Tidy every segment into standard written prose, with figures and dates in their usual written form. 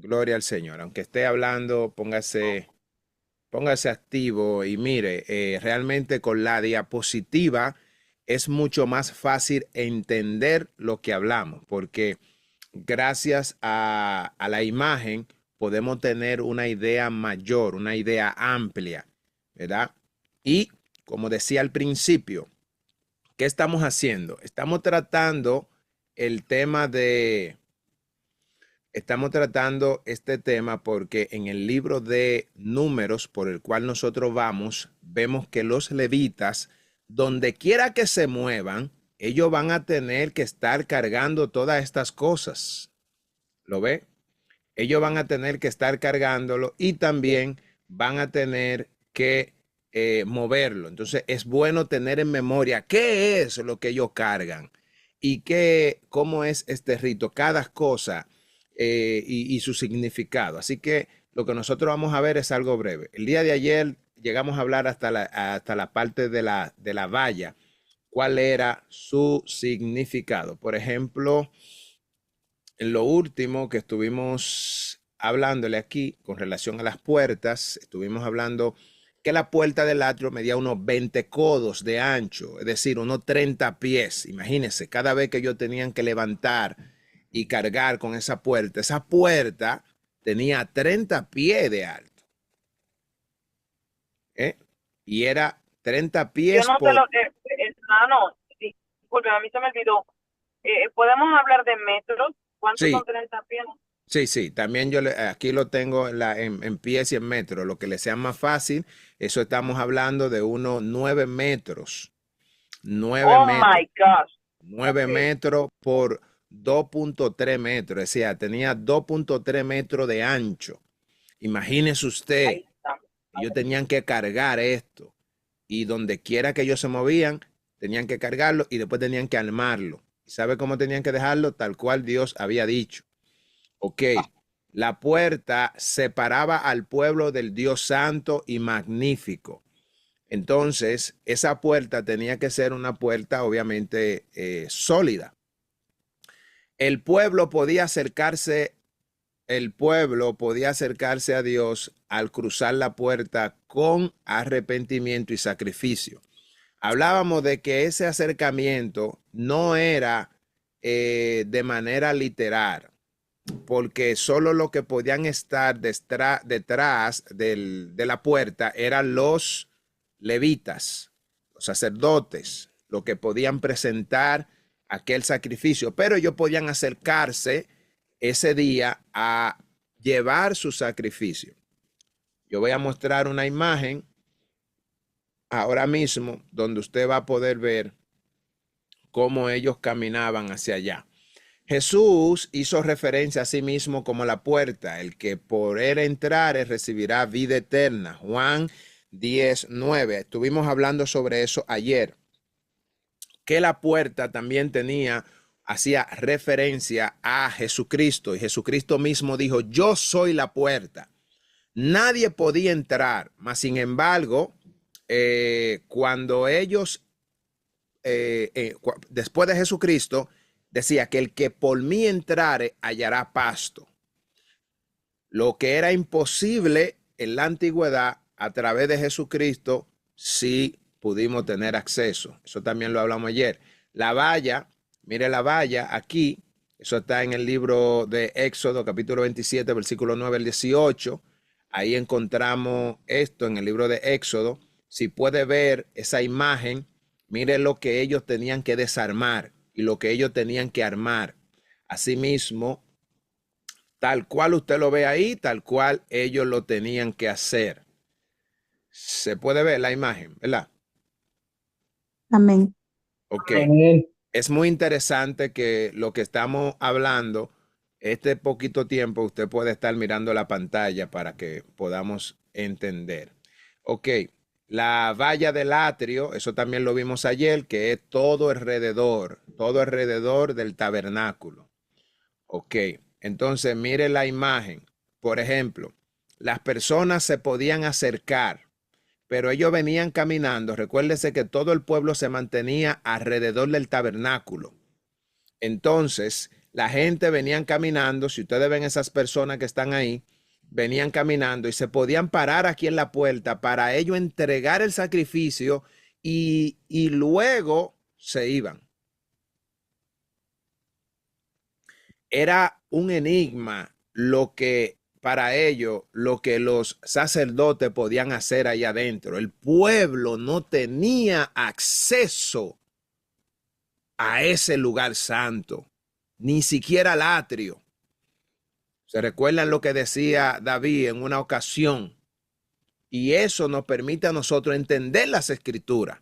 Gloria al Señor. Aunque esté hablando, póngase activo y mire, realmente con la diapositiva es mucho más fácil entender lo que hablamos, porque gracias a la imagen podemos tener una idea mayor, una idea amplia, ¿verdad? Y como decía al principio, ¿qué estamos haciendo? El tema de, estamos tratando este tema porque en el libro de Números por el cual nosotros vamos, vemos que los levitas, donde quiera que se muevan, ellos van a tener que estar cargando todas estas cosas. ¿Lo ve? Ellos van a tener que estar cargándolo y también van a tener que moverlo. Entonces es bueno tener en memoria qué es lo que ellos cargan y cómo es este rito, cada cosa y su significado. Así que lo que nosotros vamos a ver es algo breve. El día de ayer llegamos a hablar hasta la parte de la valla, cuál era su significado. Por ejemplo, en lo último que estuvimos hablándole aquí con relación a las puertas, estuvimos hablando que la puerta del atrio medía unos 20 codos de ancho, es decir, unos 30 pies. Imagínense, cada vez que ellos tenían que levantar y cargar con esa puerta tenía 30 pies de alto, ¿eh? Y era 30 Yo pies no sé por... lo que, hermano, disculpe, a mí se me olvidó. ¿Podemos hablar de metros? ¿Cuántos Sí, son 30 pies? sí, sí, también aquí lo tengo en pies y en metros, lo que le sea más fácil, eso estamos hablando de unos 9 metros, 9 Oh metros, my gosh. 9 Ok, metros por 2.3 metros, o sea, tenía 2.3 metros de ancho. Imagínese usted, ahí está. ellos tenían que cargar esto y donde quiera que ellos se movían, tenían que cargarlo y después tenían que armarlo. ¿Y sabe cómo tenían que dejarlo? Tal cual Dios había dicho. Ok, la puerta separaba al pueblo del Dios santo y magnífico. Entonces, esa puerta tenía que ser una puerta obviamente sólida. El pueblo podía acercarse, el pueblo podía acercarse a Dios al cruzar la puerta con arrepentimiento y sacrificio. Hablábamos de que ese acercamiento no era de manera literal, porque solo lo que podían estar detrás de la puerta eran los levitas, los sacerdotes, lo que podían presentar aquel sacrificio, pero ellos podían acercarse ese día a llevar su sacrificio. Yo voy a mostrar una imagen ahora mismo donde usted va a poder ver cómo ellos caminaban hacia allá. Jesús hizo referencia a sí mismo como la puerta, el que por él entrare recibirá vida eterna. Juan 10:9. Estuvimos hablando sobre eso ayer, que la puerta también hacía referencia a Jesucristo y Jesucristo mismo dijo, yo soy la puerta. Nadie podía entrar, mas sin embargo, cuando ellos después de Jesucristo, decía que el que por mí entrare hallará pasto. Lo que era imposible en la antigüedad, a través de Jesucristo, sí pudimos tener acceso. Eso también lo hablamos ayer. La valla, mire la valla aquí, eso está en el libro de Éxodo, capítulo 27, versículo 9 al 18. Ahí encontramos esto en el libro de Éxodo. Si puede ver esa imagen, mire lo que ellos tenían que desarmar y lo que ellos tenían que armar. Asimismo, tal cual usted lo ve ahí, tal cual ellos lo tenían que hacer. Se puede ver la imagen, ¿verdad? Amén. Ok. Amén. Es muy interesante que lo que estamos hablando, este poquito tiempo, usted puede estar mirando la pantalla para que podamos entender. Ok. La valla del atrio, eso también lo vimos ayer, que es todo alrededor del tabernáculo. Ok, entonces mire la imagen. Por ejemplo, las personas se podían acercar, pero ellos venían caminando. Recuérdese que todo el pueblo se mantenía alrededor del tabernáculo. Entonces, La gente venían caminando, si ustedes ven esas personas que están ahí, venían caminando y se podían parar aquí en la puerta para ellos entregar el sacrificio y luego se iban. Era un enigma lo que para ellos, lo que los sacerdotes podían hacer ahí adentro. El pueblo no tenía acceso a ese lugar santo, ni siquiera al atrio. ¿Se recuerdan lo que decía David en una ocasión? Y eso nos permite a nosotros entender las escrituras.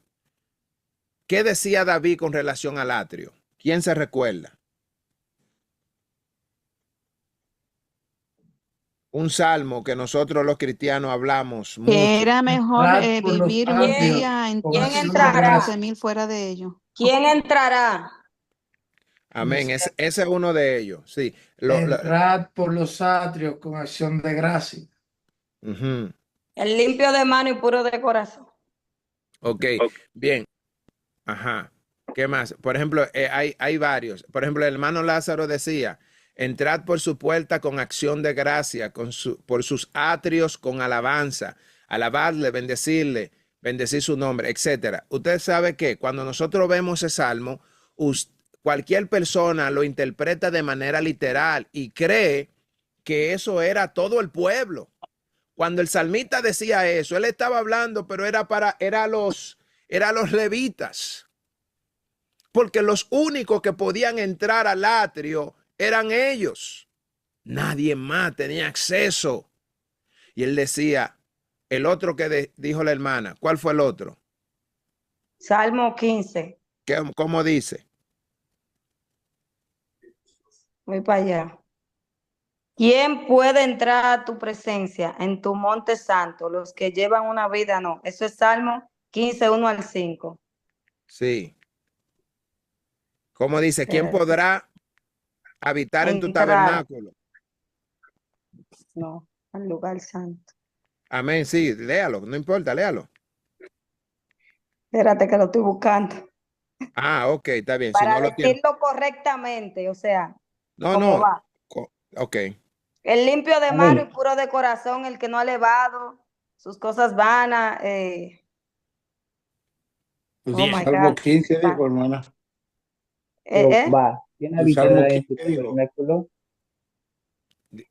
¿Qué decía David con relación al atrio? ¿Quién se recuerda? Un salmo que nosotros los cristianos hablamos Que mucho. era mejor Entrad por los vivir un atrios día en con ti ¿Quién acción que de entrará? 14.000 fuera de ellos. ¿Quién entrará? Amén. Ese es uno de ellos. Sí. Entrad por los atrios con acción de gracia. Uh-huh. El limpio de mano y puro de corazón. Ok, bien. Ajá. ¿Qué más? Por ejemplo, hay varios. Por ejemplo, el hermano Lázaro decía, entrad por su puerta con acción de gracia, por sus atrios con alabanza, alabarle, bendecirle, bendecir su nombre, etcétera. Usted sabe que cuando nosotros vemos ese salmo, cualquier persona lo interpreta de manera literal y cree que eso era todo el pueblo. Cuando el salmista decía eso, él estaba hablando, pero era los levitas. Porque los únicos que podían entrar al atrio eran ellos. Nadie más tenía acceso. Y él decía, el otro que dijo la hermana, ¿cuál fue el otro? Salmo 15. ¿Cómo dice? Voy para allá. ¿Quién puede entrar a tu presencia en tu monte santo? Los que llevan una vida, no. Eso es Salmo 15, 1 al 5. Sí. ¿Cómo dice? ¿Quién podrá habitar en tu tabernáculo? No, al lugar santo. Amén, sí, léalo, no importa, léalo. Espérate que lo estoy buscando. Ah, ok, está bien. Para si no lo tiene... decirlo correctamente, o sea, No. va. Ok. El limpio de mano y puro de corazón, el que no ha elevado sus cosas vanas. Oh my Salmo 15 dijo, hermana. Va, ¿quién El Salmo habitará en tu 15 dijo. tabernáculo?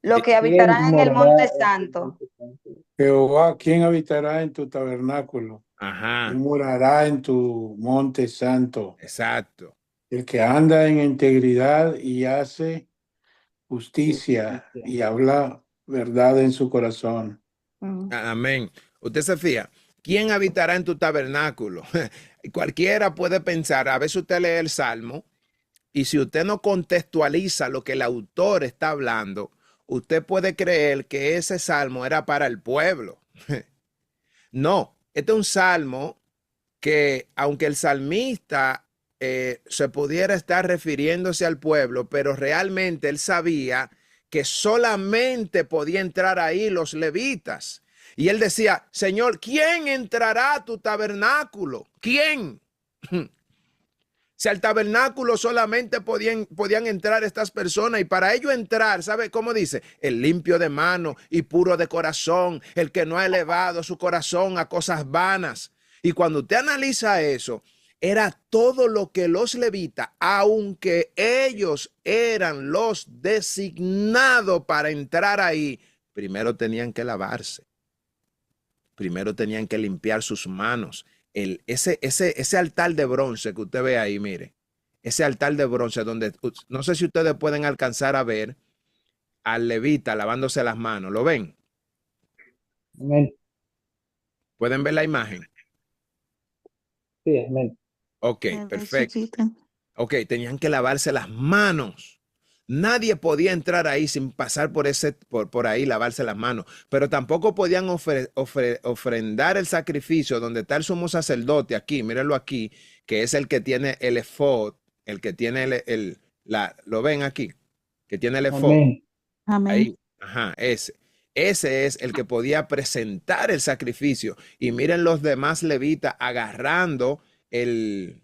Lo que ¿Quién habitarán en el morará monte en tu santo. monte santo? Jehová, ¿quién habitará en tu tabernáculo? Ajá. ¿Quién morará en tu monte santo? Exacto. El que anda en integridad y hace justicia y habla verdad en su corazón. Amén. Usted se fía. ¿Quién habitará en tu tabernáculo? Cualquiera puede pensar, a veces usted lee el Salmo y si usted no contextualiza lo que el autor está hablando, usted puede creer que ese Salmo era para el pueblo. No, este es un Salmo que aunque el salmista se pudiera estar refiriéndose al pueblo, pero realmente él sabía que solamente podía entrar ahí los levitas. Y él decía, Señor, ¿quién entrará a tu tabernáculo? ¿Quién? Si al tabernáculo solamente podían entrar estas personas y para ello entrar, ¿sabe cómo dice? El limpio de mano y puro de corazón, el que no ha elevado su corazón a cosas vanas. Y cuando usted analiza eso, era todo lo que los levitas, aunque ellos eran los designados para entrar ahí, primero tenían que lavarse. Primero tenían que limpiar sus manos. Ese altar de bronce que usted ve ahí, mire, ese altar de bronce donde, no sé si ustedes pueden alcanzar a ver al levita lavándose las manos, ¿lo ven? Amén. ¿Pueden ver la imagen? Sí, amén. Ok, perfecto. Ok, tenían que lavarse las manos. Nadie podía entrar ahí sin pasar por ahí, lavarse las manos, pero tampoco podían ofrendar el sacrificio donde está el sumo sacerdote aquí, mírenlo aquí, que es el que tiene el efod, el que tiene lo ven aquí, que tiene el efod. Amén. Ahí, ajá, ese es el que podía presentar el sacrificio. Y miren los demás levitas agarrando el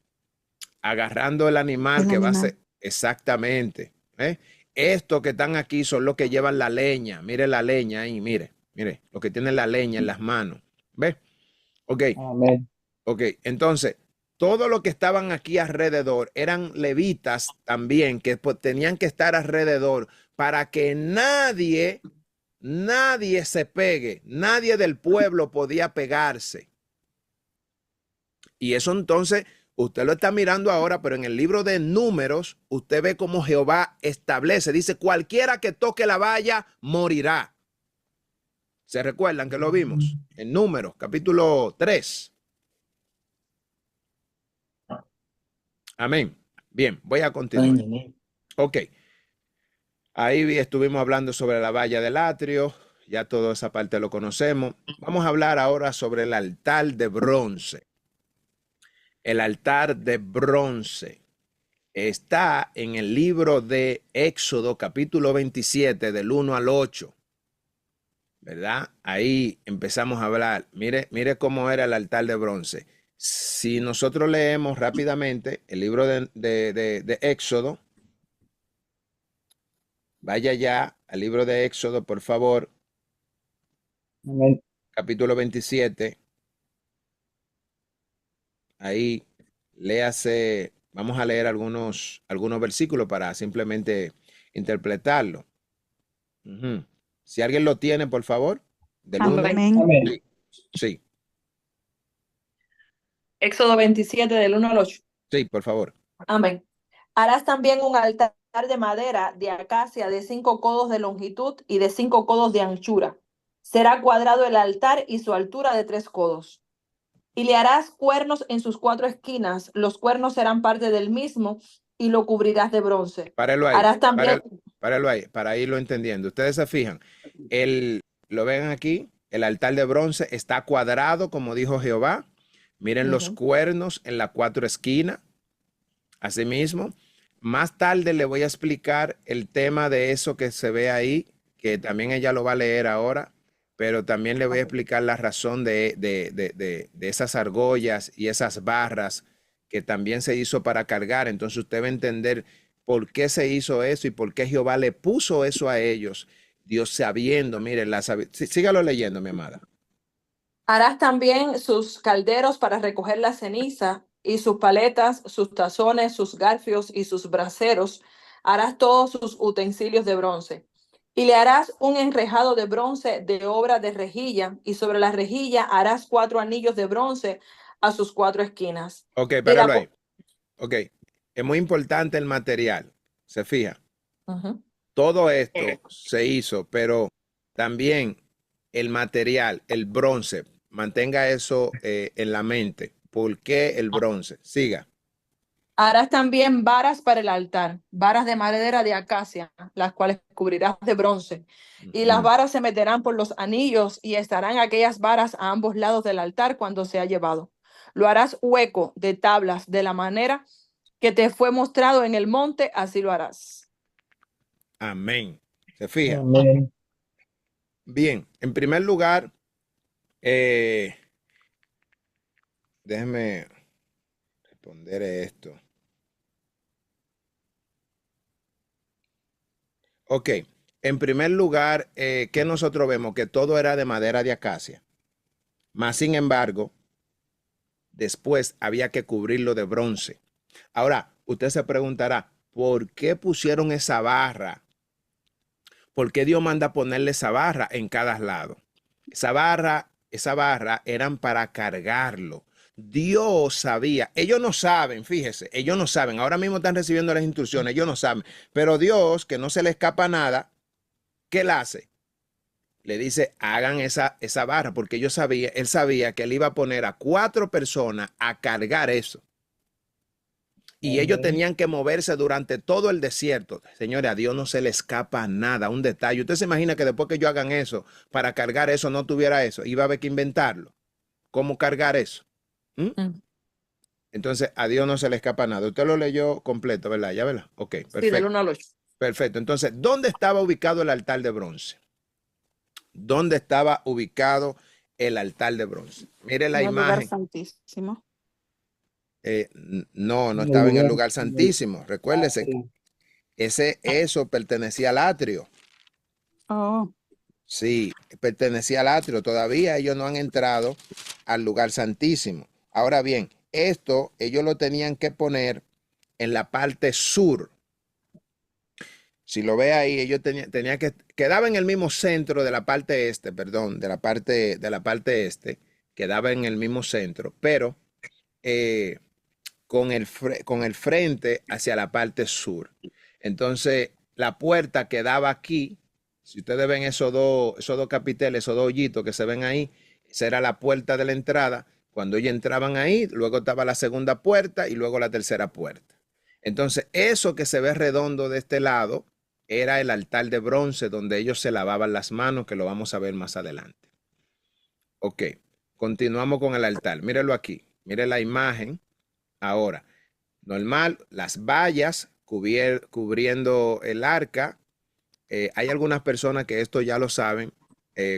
animal que va a ser, exactamente. ¿eh? Estos que están aquí son los que llevan la leña. Mire la leña ahí, mire, los que tienen la leña en las manos. ¿Ves? Ok, Amén. ok. Entonces, todos los que estaban aquí alrededor eran levitas también, que pues, tenían que estar alrededor para que nadie se pegue. Nadie del pueblo podía pegarse. Y eso entonces, usted lo está mirando ahora, pero en el libro de Números, usted ve cómo Jehová establece. Dice, cualquiera que toque la valla morirá. ¿Se recuerdan que lo vimos? En Números, capítulo 3. Amén. Bien, voy a continuar. Ok. Ahí estuvimos hablando sobre la valla del atrio. Ya toda esa parte lo conocemos. Vamos a hablar ahora sobre el altar de bronce. El altar de bronce está en el libro de Éxodo, capítulo 27, del 1 al 8. ¿Verdad? Ahí empezamos a hablar. Mire cómo era el altar de bronce. Si nosotros leemos rápidamente el libro de Éxodo, vaya ya al libro de Éxodo, por favor, Amén. capítulo 27. Ahí léase, vamos a leer algunos versículos para simplemente interpretarlo. Ujú. Si alguien lo tiene, por favor, del 1. Amén. Amén. Sí, Éxodo 27, del 1 al 8. sí, por favor. Amén. Harás también un altar de madera de acacia de 5 codos de longitud y de 5 codos de anchura. Será cuadrado el altar y su altura de 3 codos. Y le harás cuernos en sus 4 esquinas. Los cuernos serán parte del mismo y lo cubrirás de bronce. Párelo ahí, Harás también... párelo ahí, para irlo entendiendo. Ustedes se fijan, lo ven aquí, el altar de bronce está cuadrado, como dijo Jehová. Miren los cuernos en las 4 esquinas. Asimismo, más tarde le voy a explicar el tema de eso que se ve ahí, que también ella lo va a leer ahora, pero también le voy a explicar la razón de esas argollas y esas barras que también se hizo para cargar. Entonces usted va a entender por qué se hizo eso y por qué Jehová le puso eso a ellos. Dios sabiendo, mire, sígalo leyendo, mi amada. Harás también sus calderos para recoger la ceniza y sus paletas, sus tazones, sus garfios y sus braseros. Harás todos sus utensilios de bronce. Y le harás un enrejado de bronce de obra de rejilla, y sobre la rejilla harás 4 anillos de bronce a sus 4 esquinas. Ok, páralo ahí. Ok, es muy importante el material. ¿Se fija? Todo esto se hizo, pero también el material, el bronce, mantenga eso en la mente. ¿Por qué el bronce? Siga. Harás también varas para el altar, varas de madera de acacia, las cuales cubrirás de bronce. Y las varas se meterán por los anillos y estarán aquellas varas a ambos lados del altar cuando sea llevado. Lo harás hueco de tablas de la manera que te fue mostrado en el monte, así lo harás. Amén. ¿Se fija? Amén. Bien, en primer lugar, déjeme responder esto. Ok, en primer lugar, ¿qué nosotros vemos? Que todo era de madera de acacia. Más sin embargo, después había que cubrirlo de bronce. Ahora, usted se preguntará, ¿por qué pusieron esa barra? ¿Por qué Dios manda ponerle esa barra en cada lado? Esa barra eran para cargarlo. Dios sabía, ellos no saben, fíjese, ellos no saben, ahora mismo están recibiendo las instrucciones, ellos no saben, pero Dios, que no se le escapa nada, ¿qué le hace? Le dice, hagan esa barra, porque él sabía que él iba a poner a 4 personas a cargar eso. Y ellos tenían que moverse durante todo el desierto. Señores, a Dios no se le escapa nada, un detalle. Usted se imagina que después que ellos hagan eso, para cargar eso, no tuviera eso. Iba a haber que inventarlo. ¿Cómo cargar eso? Entonces, a Dios no se le escapa nada. Usted lo leyó completo, ¿verdad? ¿Ya, verdad? Ok, perfecto. Sí, del 1 al 8. Perfecto. Entonces, ¿dónde estaba ubicado el altar de bronce? ¿Dónde estaba ubicado el altar de bronce? Mire la En el lugar imagen. santísimo. No estaba en el lugar santísimo. Recuérdese, Eso pertenecía al atrio. Oh, Sí, pertenecía al atrio. Todavía ellos no han entrado al lugar santísimo. Ahora bien, esto ellos lo tenían que poner en la parte sur. Si lo ve ahí, ellos tenía que, quedaba en el mismo centro de la parte este, perdón, de la parte este, quedaba en el mismo centro, pero con con el frente hacia la parte sur. Entonces, la puerta quedaba aquí. Si ustedes ven esos dos capiteles, esos dos hoyitos que se ven ahí, esa era la puerta de la entrada. Cuando ellos entraban ahí, luego estaba la segunda puerta y luego la tercera puerta. Entonces, eso que se ve redondo de este lado era el altar de bronce donde ellos se lavaban las manos, que lo vamos a ver más adelante. Ok, continuamos con el altar. Mírelo aquí, mire la imagen. Ahora, normal, las vallas cubriendo el arca. Hay algunas personas que esto ya lo saben.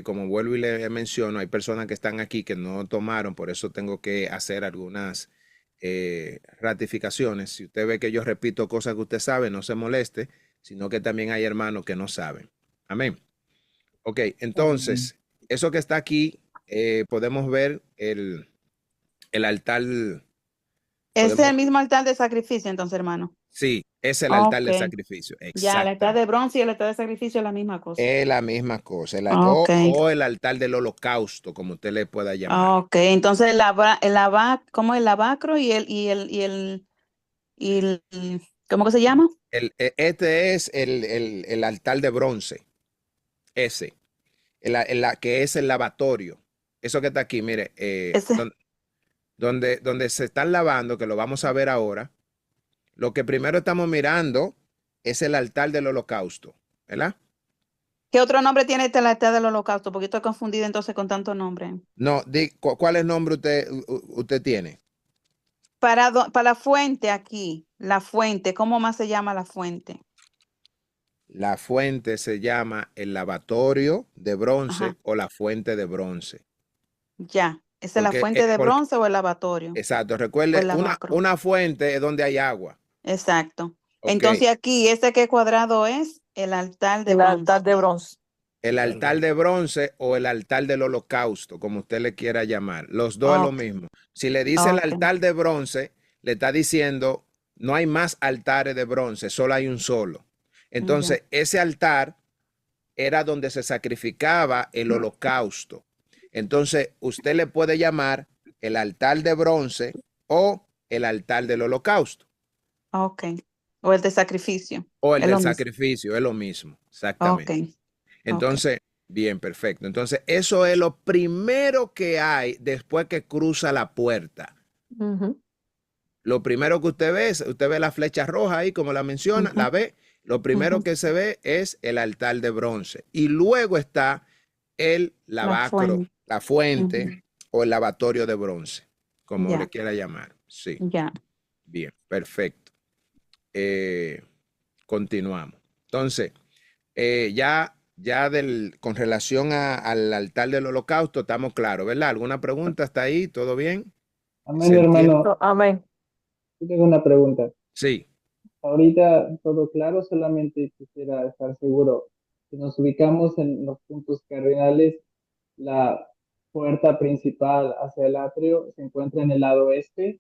Como vuelvo y le menciono, hay personas que están aquí que no tomaron, por eso tengo que hacer algunas ratificaciones. Si usted ve que yo repito cosas que usted sabe, no se moleste, sino que también hay hermanos que no saben. Amén. Ok, entonces, eso que está aquí, podemos ver el altar. ese es el mismo altar de sacrificio, entonces, hermano. Sí, es el altar Ok. de sacrificio. Ya, el altar Exacto. de bronce y el altar de sacrificio es la misma cosa. Es la misma cosa. Ok. O el altar del holocausto, como usted le pueda llamar. Ok, entonces ¿cómo es el lavacro ¿cómo que se llama? Este es el altar de bronce. Ese. Que es el lavatorio. Eso que está aquí, mire, Ese. donde se están lavando, que lo vamos a ver ahora. Lo que primero estamos mirando es el altar del holocausto, ¿verdad? ¿Qué otro nombre tiene este altar del holocausto? Porque estoy confundida entonces con tanto nombre. No, ¿cuál es el nombre usted tiene? Para la fuente aquí, la fuente, ¿cómo más se llama la fuente? La fuente se llama el lavatorio de bronce Ajá. o la fuente de bronce. Ya, ¿esa es la Porque, fuente de bronce o el lavatorio? exacto, O recuerde, el lavacro. una fuente es donde hay agua. Exacto. Ok, Entonces aquí, ¿qué cuadrado es? El altar de El bronce. altar de bronce. el altar de bronce o el altar del holocausto, como usted le quiera llamar. Los dos es lo Ok, mismo. Si le dice el ok. altar de bronce, le está diciendo, no hay más altares de bronce, solo hay un solo. Entonces, ese altar era donde se sacrificaba el holocausto. Entonces, usted le puede llamar el altar de bronce o el altar del holocausto. Ok. O el de sacrificio. O el Es del lo mismo. sacrificio, es lo mismo, Ok, exactamente. ok. Entonces, bien, perfecto. Entonces, eso es lo primero que hay después que cruza la puerta. Ujú. Lo primero que usted ve la flecha roja ahí, como la menciona, Ujú, la ve. Lo primero ujú. que se ve es el altar de bronce. Y luego está el La lavacro, fuente. la fuente Ujú. o el lavatorio de bronce, como le Ya, quiera llamar. Sí, ya. bien, perfecto. Continuamos. Entonces, con relación al altar del holocausto, estamos claros, ¿verdad? ¿Alguna pregunta hasta ahí? ¿Todo bien? Amén, ¿Se entiende? hermano. Amén. Yo tengo una pregunta. Sí, Ahorita todo claro, solamente quisiera estar seguro. Si nos ubicamos en los puntos cardinales, la puerta principal hacia el atrio se encuentra en el lado este.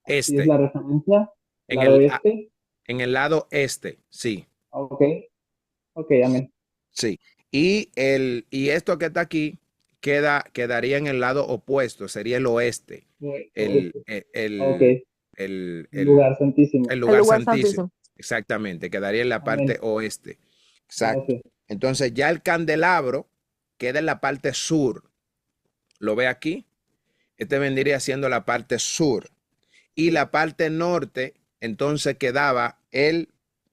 Así es este, la referencia. El en lado el, este. en el lado este, sí, Ok, ok, amén. sí. Y esto que está aquí quedaría en el lado opuesto, sería el oeste, el, Oeste. el, Ok, el, el, lugar santísimo. el El lugar lugar santísimo. santísimo. Exactamente, quedaría en la parte Amén. oeste. Exacto. Gracias. Entonces ya el candelabro queda en la parte sur. ¿Lo ve aquí? Este vendría siendo la parte sur. Y la parte norte, entonces quedaba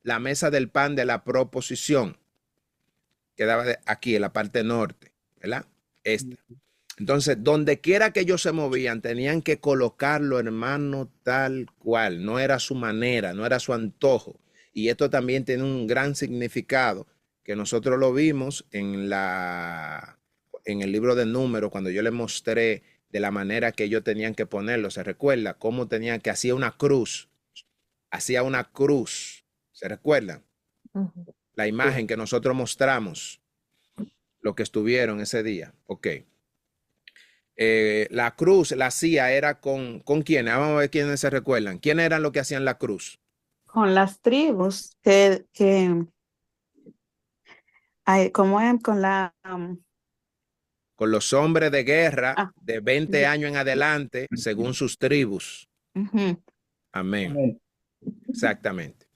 la mesa del pan de la proposición. Quedaba aquí en la parte norte, ¿verdad? Esta. Entonces, donde quiera que ellos se movían, tenían que colocarlo, hermano, tal cual. No era su manera, no era su antojo. Y esto también tiene un gran significado que nosotros lo vimos en el libro de Números, cuando yo les mostré de la manera que ellos tenían que ponerlo. ¿Se recuerda cómo tenían que hacía una cruz? Hacía una cruz. ¿Se recuerdan? Ujú. La imagen que nosotros mostramos, lo que estuvieron ese día. Ok. La cruz la hacía era ¿con quién? Vamos a ver quiénes se recuerdan. ¿Quién eran los que hacían la cruz? Con las tribus ¿cómo es? Con la, Con los hombres de guerra ah, de 20 años en adelante, según sus tribus. ujú. Amén. Amén. Exactamente.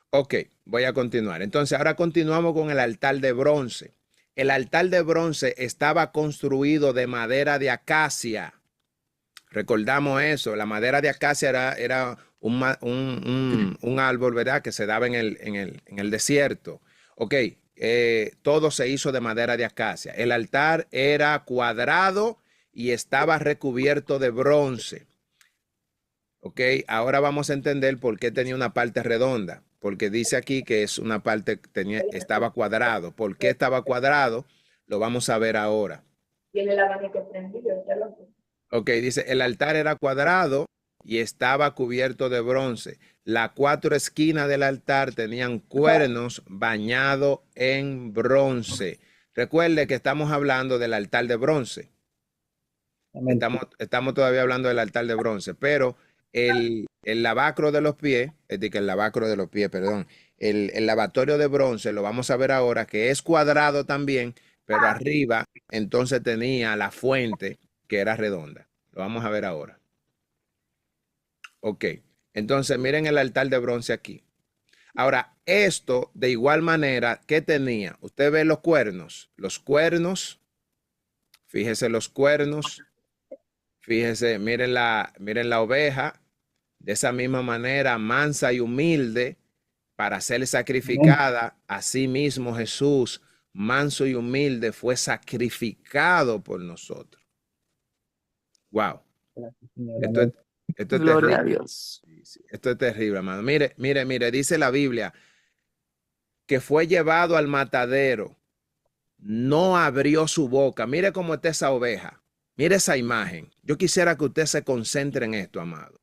Ok, voy a continuar. Entonces, ahora continuamos con el altar de bronce. El altar de bronce estaba construido de madera de acacia. Recordamos eso, la madera de acacia era un árbol, ¿verdad? Que se daba en el desierto. Ok, todo se hizo de madera de acacia. El altar era cuadrado y estaba recubierto de bronce. Ok, ahora vamos a entender por qué tenía una parte redonda. Porque dice aquí que es una parte que estaba cuadrado. ¿Por qué estaba cuadrado? Lo vamos a ver ahora. Tiene el abanico prendido, ya lo sé. Ok, dice, el altar era cuadrado y estaba cubierto de bronce. Las 4 esquinas del altar tenían cuernos bañados en bronce. Recuerde que estamos hablando del altar de bronce. Amén. Estamos todavía hablando del altar de bronce, pero el lavacro de los pies, el lavacro de los pies, perdón, el lavatorio de bronce, lo vamos a ver ahora, que es cuadrado también, pero arriba entonces tenía la fuente que era redonda. Lo vamos a ver ahora. Ok, entonces miren el altar de bronce aquí. Ahora, esto de igual manera, ¿qué tenía? Usted ve los cuernos, fíjese los cuernos, fíjese, miren la oveja, de esa misma manera, mansa y humilde, para ser sacrificada. Asimismo Jesús, manso y humilde, fue sacrificado por nosotros. Wow. Gracias, Señor. Esto Amén. es Gloria a terrible. Dios. Sí, esto es terrible, hermano. Mire, dice la Biblia que fue llevado al matadero, no abrió su boca. Mire cómo está esa oveja. Mire esa imagen. Yo quisiera que usted se concentre en esto, amado.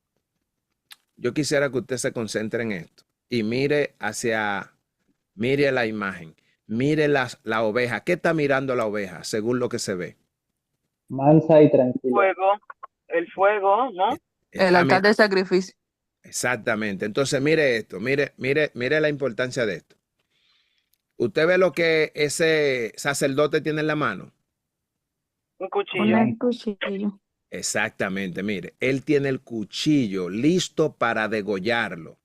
Yo quisiera que usted se concentre en esto y mire la imagen, mire la oveja. ¿Qué está mirando la oveja según lo que se ve? Mansa y tranquila. El fuego, ¿no? El Está altar de sacrificio. Exactamente. Entonces, mire esto, mire la importancia de esto. Usted ve lo que ese sacerdote tiene en la mano. Un cuchillo. Un cuchillo. Exactamente, mire, él tiene el cuchillo listo para degollarlo.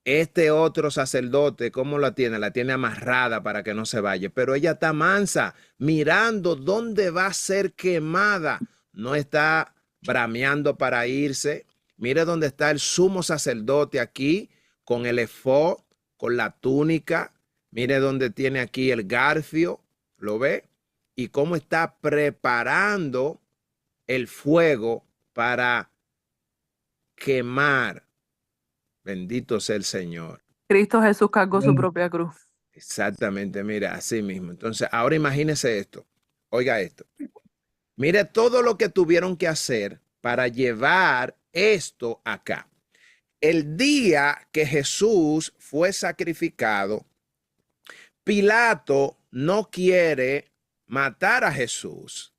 Este otro sacerdote, ¿cómo la tiene? La tiene amarrada para que no se vaya, pero ella está mansa, mirando dónde va a ser quemada. No está brameando para irse. Mire dónde está el sumo sacerdote aquí, con el efod, con la túnica. Mire dónde tiene aquí el garfio, ¿lo ve? Y cómo está preparando el fuego para quemar. Bendito sea el Señor. Cristo Jesús cargó su Amén. propia cruz. Exactamente, mira, así mismo. Entonces, ahora imagínese esto. Oiga esto. Mire todo lo que tuvieron que hacer para llevar esto acá. El día que Jesús fue sacrificado, Pilato no quiere matar a Jesús.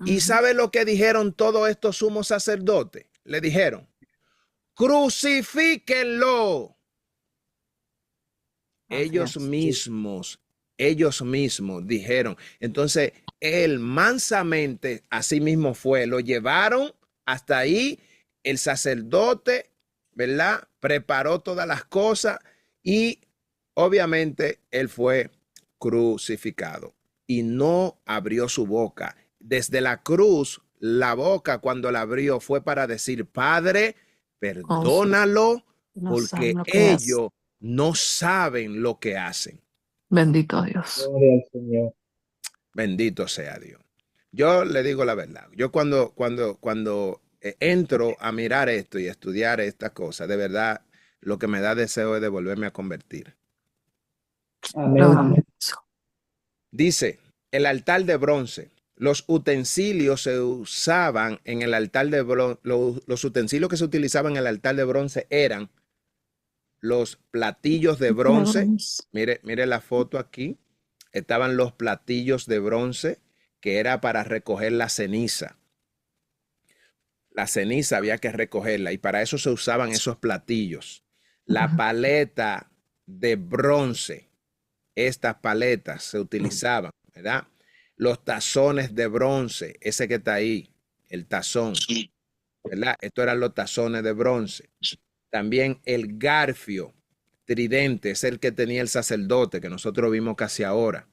¿Y sabe lo que dijeron todos estos sumos sacerdotes? Le dijeron, crucifíquenlo. Ellos mismos dijeron. Entonces, él mansamente, así mismo fue, lo llevaron hasta ahí, el sacerdote, ¿verdad? Preparó todas las cosas y obviamente él fue crucificado y no abrió su boca. Desde la cruz, la boca cuando la abrió fue para decir, Padre, perdónalo, porque ellos no saben lo que hacen. Bendito Dios. Gloria al Señor. Bendito sea Dios. Yo le digo la verdad. Yo cuando entro a mirar esto y estudiar estas cosas, de verdad, lo que me da deseo es de volverme a convertir. Amén. Dice, el altar de bronce. Los utensilios se usaban en el altar de bronce. Los utensilios que se utilizaban en el altar de bronce eran los platillos de bronce. Mire la foto aquí. Estaban los platillos de bronce que era para recoger la ceniza. La ceniza había que recogerla y para eso se usaban esos platillos. La paleta de bronce, estas paletas se utilizaban, ¿verdad? Los tazones de bronce, ese que está ahí, el tazón, ¿verdad? Estos eran los tazones de bronce. También el garfio tridente es el que tenía el sacerdote, que nosotros vimos casi ahora.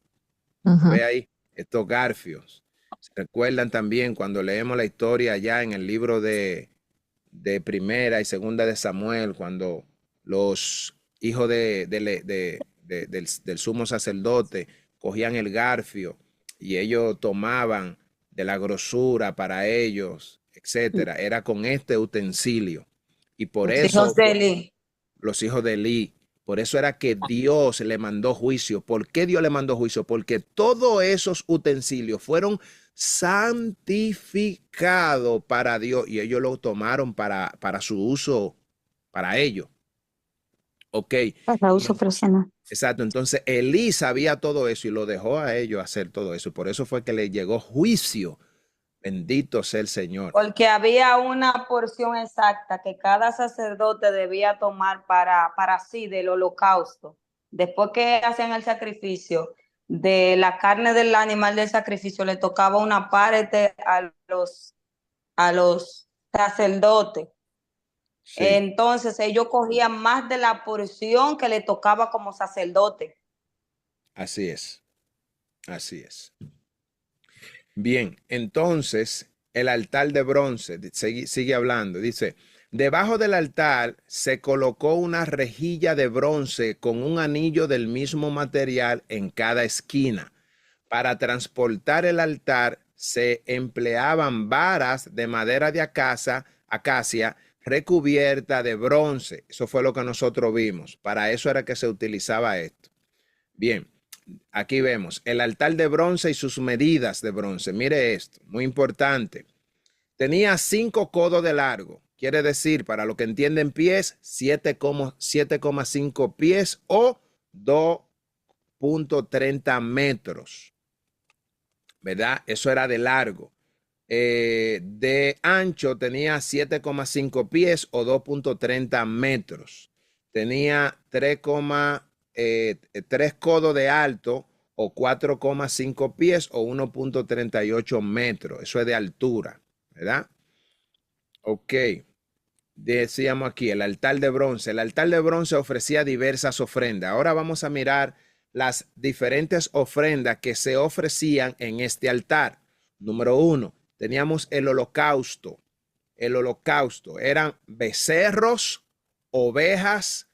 Ve ahí, estos garfios. ¿Se recuerdan también cuando leemos la historia allá en el libro de Primera y Segunda de Samuel, cuando los hijos del sumo sacerdote cogían el garfio y ellos tomaban de la grosura para ellos, etcétera? Era con este utensilio. Y por eso los hijos de Elí, por eso era que Dios le mandó juicio. ¿Por qué Dios le mandó juicio? Porque todos esos utensilios fueron santificados para Dios y ellos lo tomaron para su uso, para ellos. Ok. Para uso personal. Exacto. Entonces Elí sabía todo eso y lo dejó a ellos hacer todo eso. Por eso fue que le llegó juicio. Bendito sea el Señor. Porque había una porción exacta que cada sacerdote debía tomar para sí del holocausto. Después que hacían el sacrificio de la carne del animal del sacrificio, le tocaba una parte a los sacerdotes. Sí. Entonces ellos cogían más de la porción que le tocaba como sacerdote. Así es. Así es. Bien, entonces el altar de bronce, sigue hablando, dice, debajo del altar se colocó una rejilla de bronce con un anillo del mismo material en cada esquina. Para transportar el altar se empleaban varas de madera de acacia recubierta de bronce. Eso fue lo que nosotros vimos. Para eso era que se utilizaba esto. Bien. Aquí vemos el altar de bronce y sus medidas de bronce. Mire esto, muy importante. Tenía 5 codos de largo. Quiere decir, para lo que entienden pies, 7,5 pies o 2.30 metros. ¿Verdad? Eso era de largo. De ancho tenía 7,5 pies o 2.30 metros. Tenía 3 codos de alto o 4,5 pies o 1.38 metros. Eso es de altura, ¿verdad? Ok. Decíamos aquí el altar de bronce. El altar de bronce ofrecía diversas ofrendas. Ahora vamos a mirar las diferentes ofrendas que se ofrecían en este altar. Número 1, teníamos el holocausto. El holocausto eran becerros, ovejas,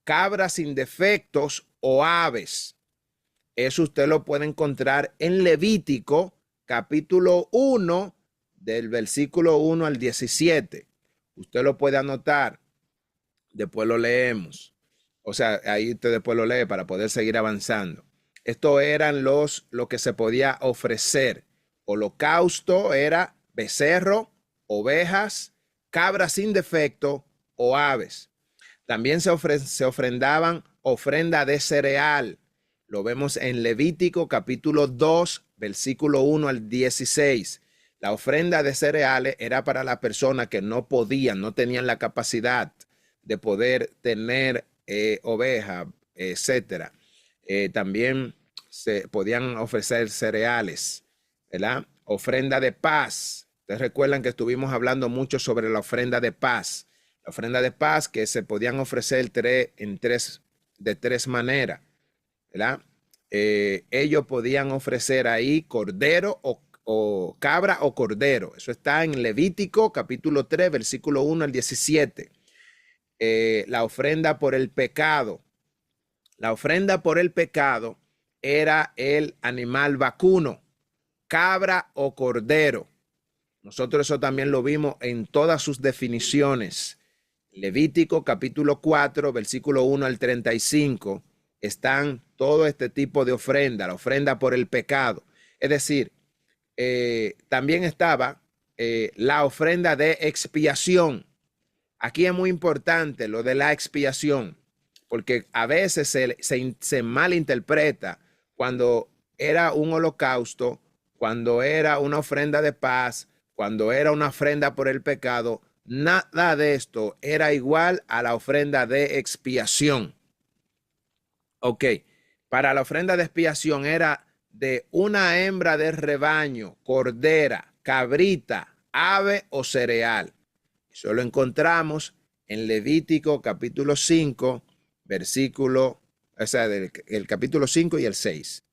cabras sin defectos o aves. Eso usted lo puede encontrar en Levítico, capítulo 1, del versículo 1 al 17. Usted lo puede anotar, después lo leemos. O sea, ahí usted después lo lee para poder seguir avanzando. Estos eran lo que se podía ofrecer. Holocausto era becerro, ovejas, cabras sin defecto o aves. También se ofrendaban ofrenda de cereal. Lo vemos en Levítico capítulo 2, versículo 1 al 16. La ofrenda de cereales era para las personas que no podían, no tenían la capacidad de poder tener oveja, etcétera. También se podían ofrecer cereales, ¿verdad? Ofrenda de paz. Ustedes recuerdan que estuvimos hablando mucho sobre la ofrenda de paz. La ofrenda de paz que se podían ofrecer de tres maneras, ¿verdad? Ellos podían ofrecer ahí cordero o cabra o cordero. Eso está en Levítico capítulo 3, versículo 1 al 17. La ofrenda por el pecado. La ofrenda por el pecado era el animal vacuno, cabra o cordero. Nosotros eso también lo vimos en todas sus definiciones. Levítico capítulo 4, versículo 1 al 35, están todo este tipo de ofrenda, la ofrenda por el pecado. Es decir, también estaba la ofrenda de expiación. Aquí es muy importante lo de la expiación. porque a veces se malinterpreta cuando era un holocausto, cuando era una ofrenda de paz, cuando era una ofrenda por el pecado. Nada de esto era igual a la ofrenda de expiación. Ok, para la ofrenda de expiación era de una hembra de rebaño, cordera, cabrita, ave o cereal. Eso lo encontramos en Levítico capítulo 5, versículo, o sea, el capítulo 5 y el 6.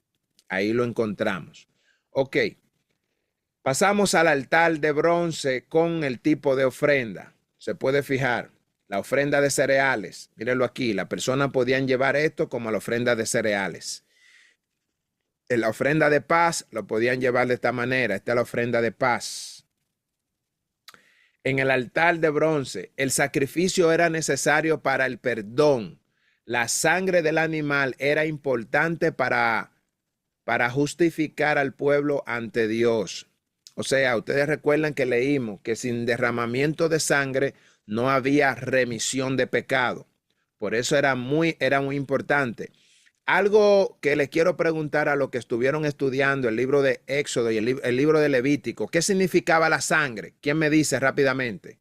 Ahí lo encontramos. Ok, pasamos al altar de bronce con el tipo de ofrenda. Se puede fijar, la ofrenda de cereales. Mírenlo aquí, la persona podían llevar esto como la ofrenda de cereales. En la ofrenda de paz lo podían llevar de esta manera. Esta es la ofrenda de paz. En el altar de bronce, el sacrificio era necesario para el perdón. La sangre del animal era importante para justificar al pueblo ante Dios. O sea, ustedes recuerdan que leímos que sin derramamiento de sangre no había remisión de pecado. Por eso era muy importante. Algo que les quiero preguntar a los que estuvieron estudiando el libro de Éxodo y el libro de Levítico, ¿qué significaba la sangre? ¿Quién me dice rápidamente?